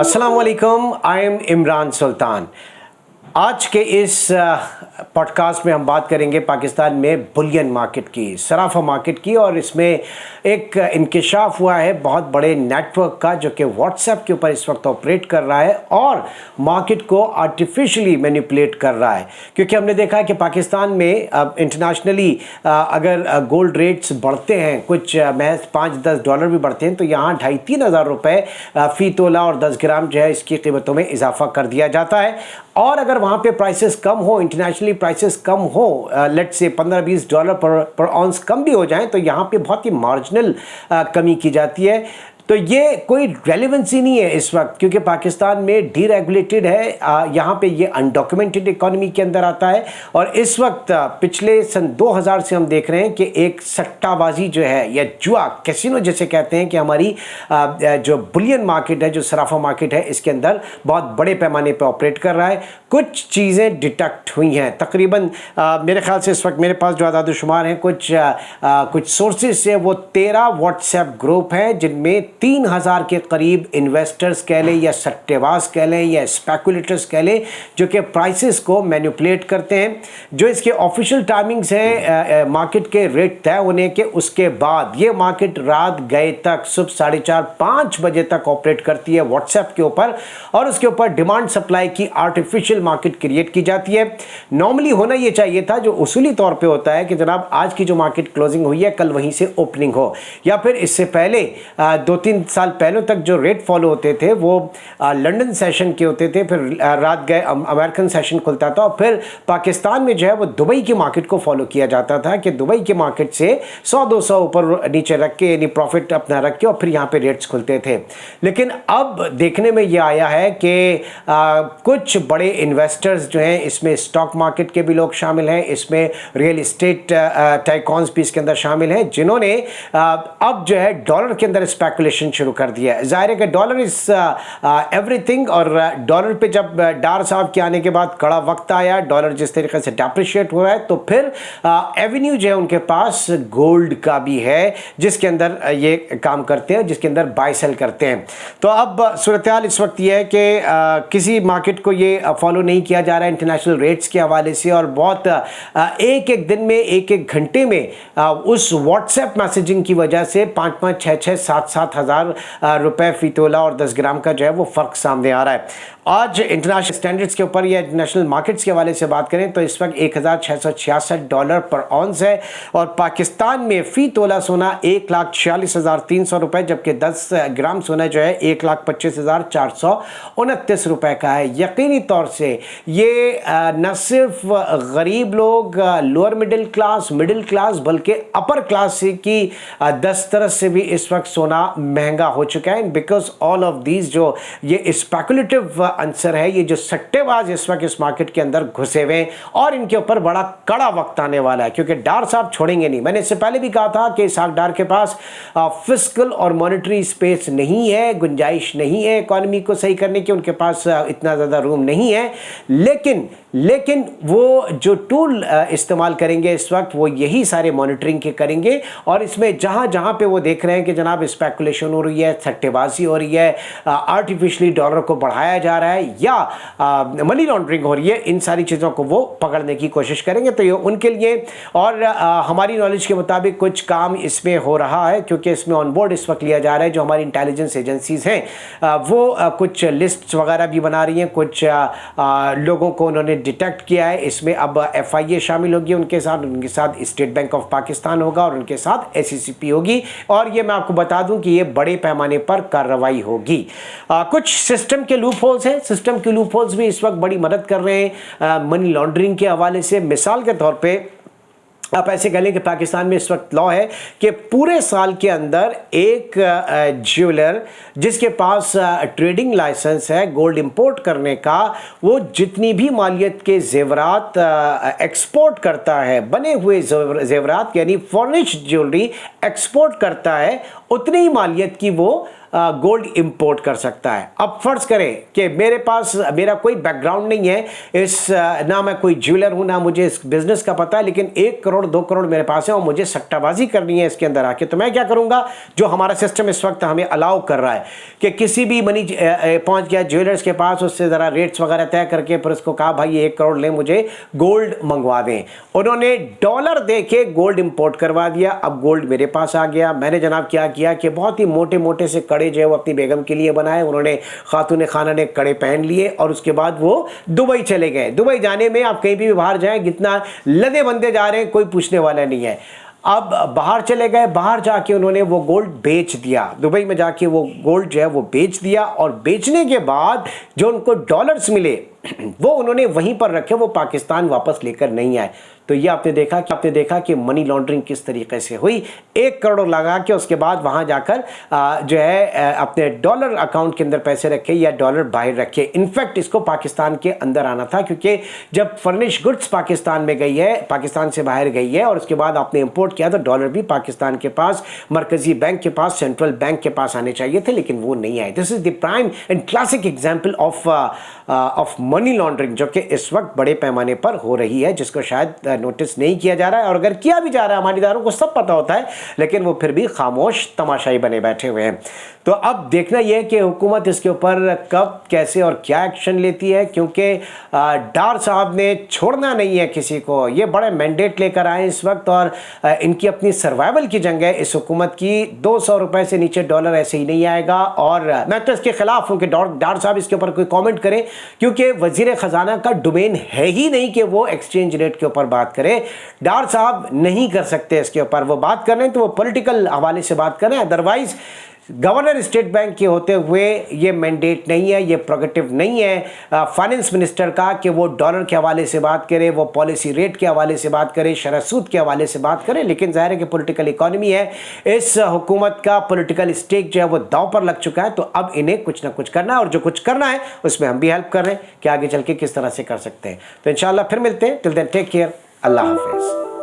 अस्सलाम वालेकुम, I am Imran सुल्तान। आज के इस पॉडकास्ट में हम बात करेंगे पाकिस्तान में बुलियन मार्केट की, सराफा मार्केट की, और इसमें एक इंकिशाफ हुआ है बहुत बड़े नेटवर्क का जो कि व्हाट्सएप के ऊपर इस वक्त ऑपरेट कर रहा है और मार्केट को आर्टिफिशियली मैनिपुलेट कर रहा है। क्योंकि हमने देखा है कि पाकिस्तान में अब इंटरनेशनली अगर गोल्ड रेट्स बढ़ते हैं, कुछ महज $5-10 भी बढ़ते हैं, तो यहाँ 2,500-3 हज़ार रुपये फ़ी तोला और 10 ग्राम जो है इसकी कीमतों में इजाफा कर दिया जाता है। और अगर वहाँ पे प्राइसेस कम हो, इंटरनेशनली प्राइसेस कम हो, लेट से $15-20 पर ऑन्स कम भी हो जाएं, तो यहाँ पे बहुत ही मार्जिनल कमी की जाती है। तो ये कोई रेलेवेंसी नहीं है इस वक्त, क्योंकि पाकिस्तान में डीरेगुलेटेड है, यहाँ पे ये अनडॉक्यूमेंटेड इकोनॉमी के अंदर आता है। और इस वक्त पिछले सन 2000 से हम देख रहे हैं कि एक सट्टाबाजी जो है या जुआ, कैसीनो जिसे कहते हैं, कि हमारी जो बुलियन मार्केट है, जो सराफा मार्केट है, इसके अंदर बहुत बड़े पैमाने पर ऑपरेट कर रहा है। कुछ चीज़ें डिटेक्ट हुई हैं तकरीबन, मेरे ख्याल से इस वक्त मेरे पास जो आदाद-ओ-शुमार हैं कुछ सोर्सेज से, वो 13 व्हाट्सएप ग्रुप हैं जिनमें 3,000 के करीब इन्वेस्टर्स कह लें या सट्टेबाज कह लें या स्पेकुलेटर्स कह लें, जो कि प्राइसेस को मैनिपुलेट करते हैं। जो इसके ऑफिशियल टाइमिंग्स हैं मार्केट के रेट तय होने के, उसके बाद ये मार्केट रात गए तक सुबह 4:30-5 बजे तक ऑपरेट करती है व्हाट्सएप के ऊपर, और उसके ऊपर डिमांड सप्लाई की आर्टिफिशियल मार्केट क्रिएट की जाती है। नॉर्मली होना ये चाहिए था, जो उसूली तौर पे होता है, कि जनाब आज की जो मार्केट क्लोजिंग हुई है कल वहीं से ओपनिंग हो, या फिर इससे पहले 2-3 साल पहले तक जो रेट फॉलो होते थे वो लंदन सेशन के होते थे, फिर रात गए अमेरिकन सेशन खुलता था, और फिर पाकिस्तान में जो है वो दुबई की मार्केट को फॉलो किया जाता था कि दुबई की मार्केट से 100-200 ऊपर नीचे रख के, यानी प्रॉफिट अपना रख के, और फिर यहाँ पे रेट्स खुलते थे। लेकिन अब देखने में ये आया है कि कुछ बड़े इन्वेस्टर्स जो हैं, इसमें स्टॉक मार्केट के भी लोग शामिल हैं, इसमें रियल इस्टेट टाइकॉन्स भी इसके अंदर शामिल हैं, जिन्होंने अब जो है डॉलर के अंदर स्पेकुलेशन शुरू कर दिया है। जाहिर है कि डॉलर इज एवरीथिंग, और डॉलर पे जब डार साहब के आने के बाद कड़ा वक्त आया, डॉलर जिस तरीके से डेप्रिशिएट हो रहा है, तो फिर एवेन्यू जो है उनके पास गोल्ड का भी है, जिसके अंदर ये काम करते हैं, जिसके अंदर बाय सेल करते हैं। तो अब सूरत हाल इस वक्त ये है कि किसी मार्केट को ये फॉलो नहीं किया जा रहा है इंटरनेशनल रेट्स के हवाले से, और बहुत एक दिन में, एक घंटे में उस व्हाट्सएप मैसेजिंग की वजह से 5-5, 6-6, 7-7 हज़ार रुपए फी तोला और 10 ग्राम का जो है वो फ़र्क सामने आ रहा है। आज इंटरनेशनल स्टैंडर्ड्स के ऊपर या इंटरनेशनल मार्केट्स के हवाले से बात करें तो इस वक्त $1,666 पर ऑन्स है, और पाकिस्तान में फ़ी तोला सोना 1,46,300 रुपये, जबकि 10 ग्राम सोना जो है 1,25,429 रुपये का है। यकीनी तौर से ये न सिर्फ गरीब लोग, लोअर मिडिल क्लास, बल्कि अपर क्लास की दस्तरस से भी इस वक्त सोना महंगा हो चुका है। बिकॉज ऑल ऑफ दीज, जो ये स्पेकुलेटिव आंसर है, ये जो सट्टेबाज इस वक्त इस मार्केट के अंदर घुसे हुए हैं, और इनके ऊपर बड़ा कड़ा वक्त आने वाला है, क्योंकि डार साहब छोड़ेंगे नहीं। मैंने इससे पहले भी कहा था कि इसहाक डार के पास फिस्कल और मॉनेटरी स्पेस नहीं है, गुंजाइश नहीं है इकोनॉमी को सही करने की, उनके पास इतना ज़्यादा रूम नहीं है। लेकिन वो जो टूल इस्तेमाल करेंगे इस वक्त, वो यही सारे मॉनिटरिंग के करेंगे, और इसमें जहाँ पे वो देख रहे हैं कि जनाब स्पेकुलेशन हो रही है, सट्टेबाजी हो रही है, आर्टिफिशियली डॉलर को बढ़ाया जा रहा है, या मनी लॉन्ड्रिंग हो रही है, इन सारी चीज़ों को वो पकड़ने की कोशिश करेंगे। तो ये उनके लिए, और हमारी नॉलेज के मुताबिक कुछ काम इसमें हो रहा है, क्योंकि इसमें ऑन बोर्ड इस वक्त लिया जा रहा है। जो हमारी इंटेलिजेंस एजेंसीज हैं वो कुछ लिस्ट वगैरह भी बना रही हैं, कुछ लोगों को उन्होंने डिटेक्ट किया है। इसमें अब FIA शामिल होगी उनके साथ स्टेट बैंक ऑफ पाकिस्तान होगा, और उनके साथ SECP होगी, और ये मैं आपको बता दूं कि ये बड़े पैमाने पर कार्रवाई होगी। कुछ सिस्टम के लूप होल्स हैं, सिस्टम के लूप होल्स भी इस वक्त बड़ी मदद कर रहे हैं मनी लॉन्ड्रिंग के हवाले से। मिसाल के तौर पे आप ऐसे कह लें कि पाकिस्तान में इस वक्त लॉ है कि पूरे साल के अंदर एक ज्वेलर जिसके पास ट्रेडिंग लाइसेंस है गोल्ड इंपोर्ट करने का, वो जितनी भी मालियत के जेवरात एक्सपोर्ट करता है, बने हुए जेवरात यानी फॉर्निश्ड ज्वेलरी एक्सपोर्ट करता है, उतनी ही मालियत की वो गोल्ड इंपोर्ट कर सकता है। अब फर्ज करें कि मेरे पास मेरा कोई बैकग्राउंड नहीं है इस ना मैं कोई ज्वेलर हूं ना मुझे इस बिजनेस का पता है, लेकिन 1 करोड़ 2 करोड़ मेरे पास है और मुझे सट्टाबाजी करनी है इसके अंदर आके, तो मैं क्या करूंगा, जो हमारा सिस्टम इस वक्त हमें अलाउ कर रहा है कि किसी भी मनी पहुंच गया ज्वेलर्स के पास, उससे ज़रा रेट्स वगैरह तय करके फिर उसको कहा भाई 1 करोड़ ले, मुझे गोल्ड मंगवा दें। उन्होंने डॉलर दे के गोल्ड इंपोर्ट करवा दिया। अब गोल्ड मेरे पास आ गया। मैंने जनाब क्या किया कि बहुत ही मोटे मोटे से कड़े जो है वो अपनी बेगम के लिए बनाए। उन्होंने खातून खाना ने कड़े पहन लिए और उसके बाद वो दुबई चले गए। दुबई जाने में आप कहीं भी बाहर जाएं, कितना लदे बंदे जा रहे हैं, कोई पूछने वाला नहीं है। अब बाहर चले गए, बाहर जाके उन्होंने वो गोल्ड बेच दिया, दुबई में जाके वो गोल्ड जो है वो बेच दिया और बेचने के बाद जो उनको डॉलर्स मिले वो उन्होंने वहीं पर रखे, वो पाकिस्तान वापस लेकर नहीं आए। तो ये आपने देखा कि मनी लॉन्ड्रिंग किस तरीके से हुई। 1 करोड़ लगा के उसके बाद वहां जाकर जो है अपने डॉलर अकाउंट के अंदर पैसे रखे या डॉलर बाहर रखे। इनफैक्ट इसको पाकिस्तान के अंदर आना था, क्योंकि जब फर्निश गुड्स पाकिस्तान में गई है, पाकिस्तान से बाहर गई है और उसके बाद आपने इंपोर्ट किया तो डॉलर भी पाकिस्तान के पास, मरकजी बैंक के पास, सेंट्रल बैंक के पास आने चाहिए थे, लेकिन वो नहीं आए। This is the prime and classic example of money laundering, जो कि इस वक्त बड़े पैमाने पर हो रही है, जिसको शायद नोटिस नहीं किया जा रहा है, और अगर किया भी जा रहा है हमारे इदारों को सब पता होता है, लेकिन वो फिर भी खामोश तमाशाई बने बैठे हुए हैं। तो अब देखना यह है कि हुकूमत इसके ऊपर कब, कैसे और क्या एक्शन लेती है, क्योंकि डार साहब ने छोड़ना नहीं है किसी को। ये बड़े मैंडेट लेकर आए इस वक्त और इनकी अपनी सर्वाइवल की जंग है इस हुकूमत की। 200 रुपए से नीचे डॉलर ऐसे ही नहीं आएगा, और मैं तो इसके खिलाफ हूं कि डार साहब इसके ऊपर कोई कॉमेंट करें, क्योंकि वजीर खजाना का डोमेन है ही नहीं कि वो एक्सचेंज रेट के ऊपर बात करे। डार साहब नहीं कर सकते इसके ऊपर, वो बात कर रहे हैं तो वो पॉलिटिकल हवाले से बात करें, अदरवाइज गवर्नर स्टेट बैंक के होते हुए ये मैंडेट नहीं है, ये प्रोगेटिव नहीं है फाइनेंस मिनिस्टर का कि वो डॉलर के हवाले से बात करे, वो पॉलिसी रेट के हवाले से बात करे, शरह सूद के हवाले से बात करे। लेकिन जाहिर है कि पॉलिटिकल इकोनॉमी है, इस हुकूमत का पॉलिटिकल स्टेक जो है वो दांव पर लग चुका है, तो अब इन्हें कुछ ना कुछ करना है, और जो कुछ करना है उसमें हम भी हेल्प कर रहे हैं कि आगे चल के किस तरह से कर सकते हैं। तो इंशाल्लाह फिर मिलते हैं। टिल देन टेक केयर, अल्लाह हाफिज़।